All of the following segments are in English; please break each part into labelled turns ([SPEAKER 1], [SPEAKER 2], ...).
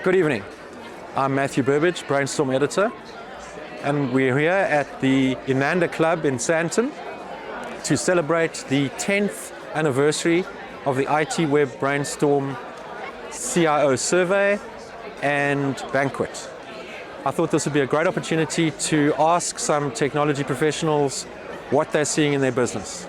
[SPEAKER 1] Good evening. I'm Matthew Burbage, Brainstorm Editor, and we're here at the Inanda Club in Sandton to celebrate the 10th anniversary of the ITWeb Brainstorm CIO Survey and Banquet. I thought this would be a great opportunity to ask some technology professionals what they're seeing in their business.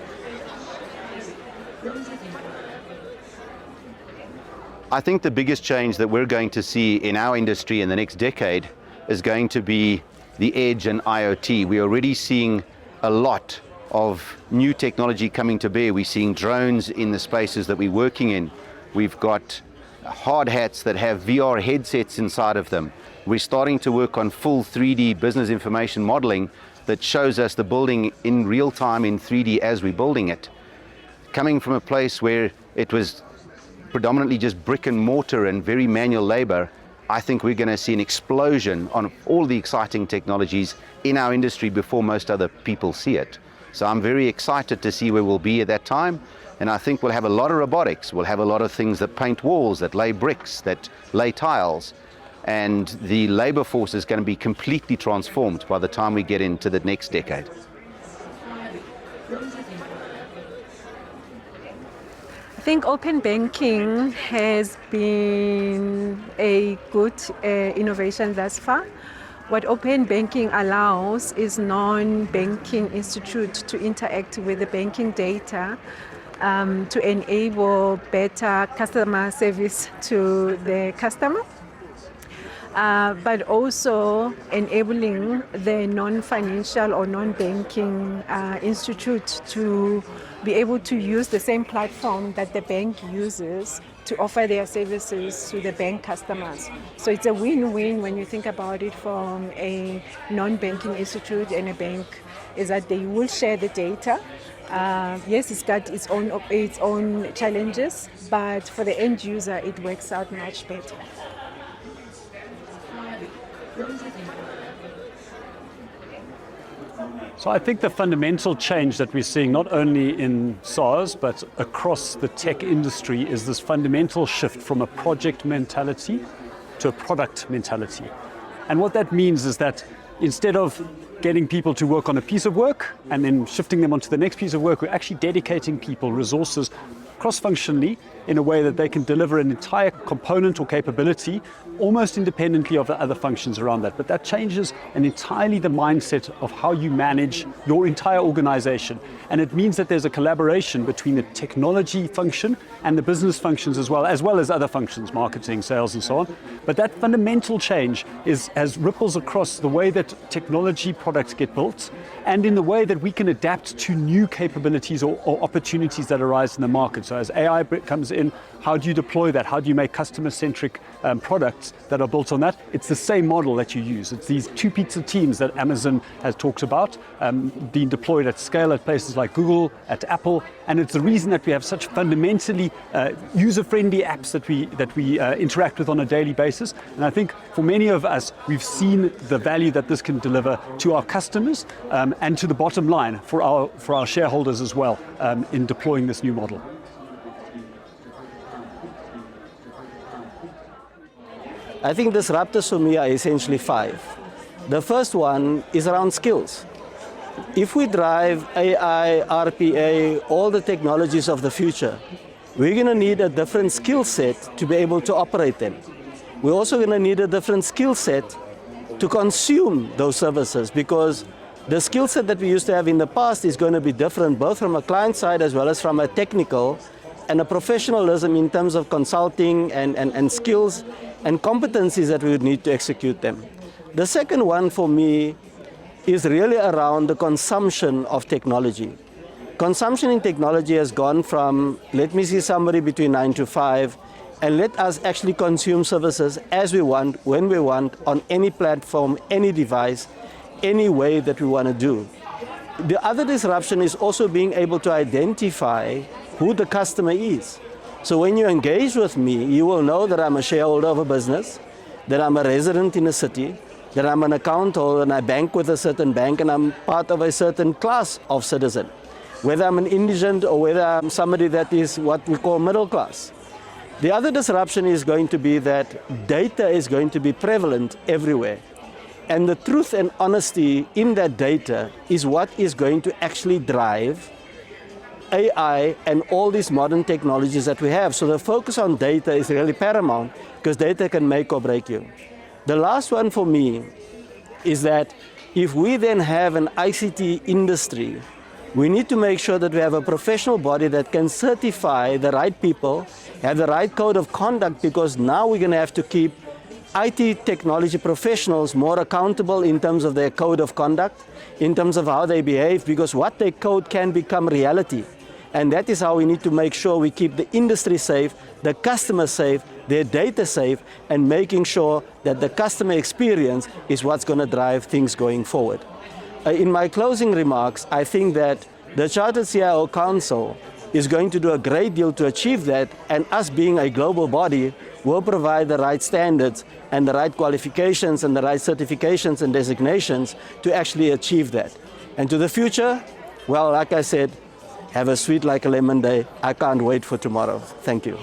[SPEAKER 2] I think the biggest change that we're going to see in our industry in the next decade is going to be the edge and IoT. We're already seeing a lot of new technology coming to bear. We're seeing drones in the spaces that we're working in. We've got hard hats that have VR headsets inside of them. We're starting to work on full 3D business information modeling that shows us the building in real time in 3D as we're building it. Coming from a place where it was predominantly just brick and mortar and very manual labor, I think we're going to see an explosion on all the exciting technologies in our industry before most other people see it. So I'm very excited to see where we'll be at that time, and I think we'll have a lot of robotics, we'll have a lot of things that paint walls, that lay bricks, that lay tiles, and the labor force is going to be completely transformed by the time we get into the next decade.
[SPEAKER 3] I think open banking has been a good innovation thus far. What open banking allows is non-banking institutes to interact with the banking data to enable better customer service to the customer, but also enabling the non-financial or non-banking institute to be able to use the same platform that the bank uses to offer their services to the bank customers. So it's a win-win when you think about it from a non-banking institute and a bank, is that they will share the data. Yes, it's got its own challenges, but for the end user, it works out much better.
[SPEAKER 4] So I think the fundamental change that we're seeing not only in SARS but across the tech industry is this fundamental shift from a project mentality to a product mentality. And what that means is that instead of getting people to work on a piece of work and then shifting them onto the next piece of work, we're actually dedicating people resources cross-functionally in a way that they can deliver an entire component or capability almost independently of the other functions around that. But that changes entirely the mindset of how you manage your entire organization. And it means that there's a collaboration between the technology function and the business functions as well as other functions, marketing, sales, and so on. But that fundamental change has ripples across the way that technology products get built and in the way that we can adapt to new capabilities or opportunities that arise in the market. So as AI comes in, how do you deploy that? How do you make customer-centric products that are built on that? It's the same model that you use. It's these two pizza teams that Amazon has talked about being deployed at scale at places like Google, at Apple, and it's the reason that we have such fundamentally user-friendly apps that we interact with on a daily basis. And I think for many of us, we've seen the value that this can deliver to our customers and to the bottom line for our shareholders as well in deploying this new model.
[SPEAKER 5] I think the disruptors for me are essentially 5. The first one is around skills. If we drive AI, RPA, all the technologies of the future, we're going to need a different skill set to be able to operate them. We're also going to need a different skill set to consume those services, because the skill set that we used to have in the past is going to be different, both from a client side as well as from a technical and a professionalism in terms of consulting and skills and competencies that we would need to execute them. The second one for me is really around the consumption of technology. Consumption in technology has gone from, let me see somebody between 9 to 5, and let us actually consume services as we want, when we want, on any platform, any device, any way that we want to do. The other disruption is also being able to identify who the customer is. So when you engage with me, you will know that I'm a shareholder of a business, that I'm a resident in a city, that I'm an account holder and I bank with a certain bank and I'm part of a certain class of citizen, whether I'm an indigent or whether I'm somebody that is what we call middle class. The other disruption is going to be that data is going to be prevalent everywhere. And the truth and honesty in that data is what is going to actually drive AI and all these modern technologies that we have. So the focus on data is really paramount because data can make or break you. The last one for me is that if we then have an ICT industry, we need to make sure that we have a professional body that can certify the right people, have the right code of conduct, because now we're going to have to keep IT technology professionals more accountable in terms of their code of conduct, in terms of how they behave, because what they code can become reality. And that is how we need to make sure we keep the industry safe, the customer safe, their data safe, and making sure that the customer experience is what's going to drive things going forward. In my closing remarks, I think that the Chartered CIO Council is going to do a great deal to achieve that, and us being a global body will provide the right standards and the right qualifications and the right certifications and designations to actually achieve that. And to the future, well, like I said, have a sweet like a lemon day. I can't wait for tomorrow. Thank you.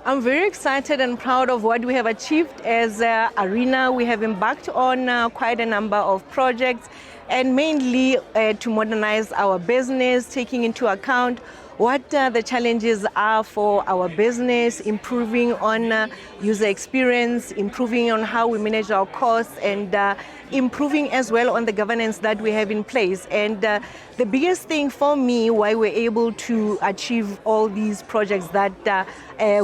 [SPEAKER 6] I'm very excited and proud of what we have achieved as Arena. We have embarked on quite a number of projects, and mainly to modernize our business, taking into account what the challenges are for our business, improving on user experience, improving on how we manage our costs, and improving as well on the governance that we have in place. And the biggest thing for me why we're able to achieve all these projects that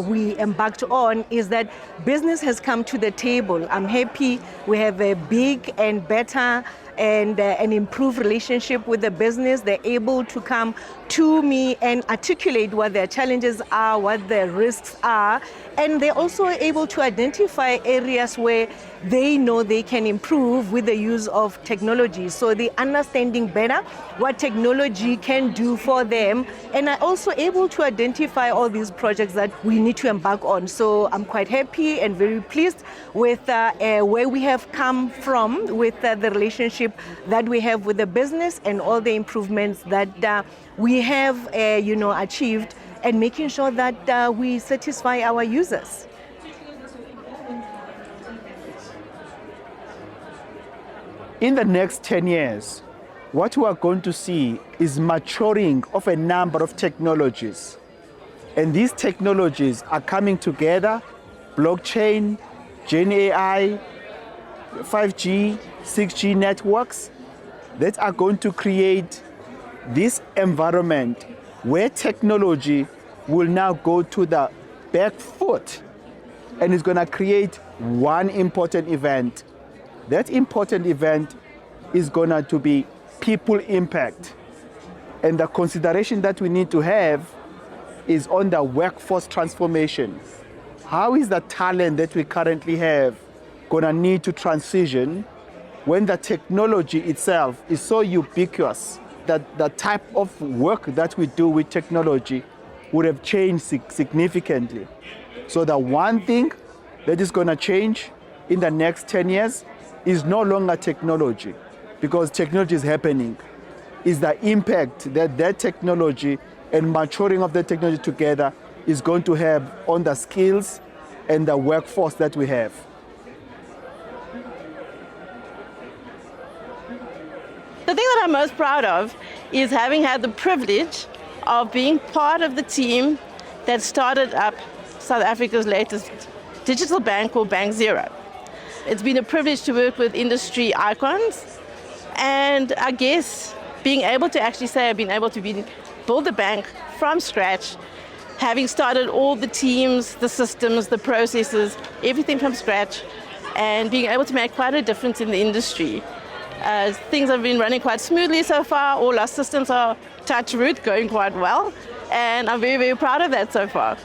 [SPEAKER 6] we embarked on is that business has come to the table. I'm happy we have a big and better and an improved relationship with the business. They're able to come to me and articulate what their challenges are, what their risks are, and they're also able to identify areas where they know they can improve with the use of technology. So they're understanding better what technology can do for them, and are also able to identify all these projects that we need to embark on. So I'm quite happy and very pleased with where we have come from with the relationship that we have with the business and all the improvements that we have achieved, and making sure that we satisfy our users.
[SPEAKER 7] In the next 10 years, what we are going to see is maturing of a number of technologies. And these technologies are coming together: blockchain, Gen AI, 5G, 6G networks that are going to create this environment where technology will now go to the back foot, and it's going to create one important event. That important event is going to be people impact. And the consideration that we need to have is on the workforce transformation. How is the talent that we currently have going to need to transition when the technology itself is so ubiquitous that the type of work that we do with technology would have changed significantly? So the one thing that is going to change in the next 10 years is no longer technology, because technology is happening. Is the impact that that technology and maturing of the technology together is going to have on the skills and the workforce that we have.
[SPEAKER 8] The thing that I'm most proud of is having had the privilege of being part of the team that started up South Africa's latest digital bank called Bank Zero. It's been a privilege to work with industry icons, and I guess being able to actually say I've been able to build the bank from scratch, having started all the teams, the systems, the processes, everything from scratch, and being able to make quite a difference in the industry. Things have been running quite smoothly so far. All our systems are touch root, going quite well, and I'm very, very proud of that so far.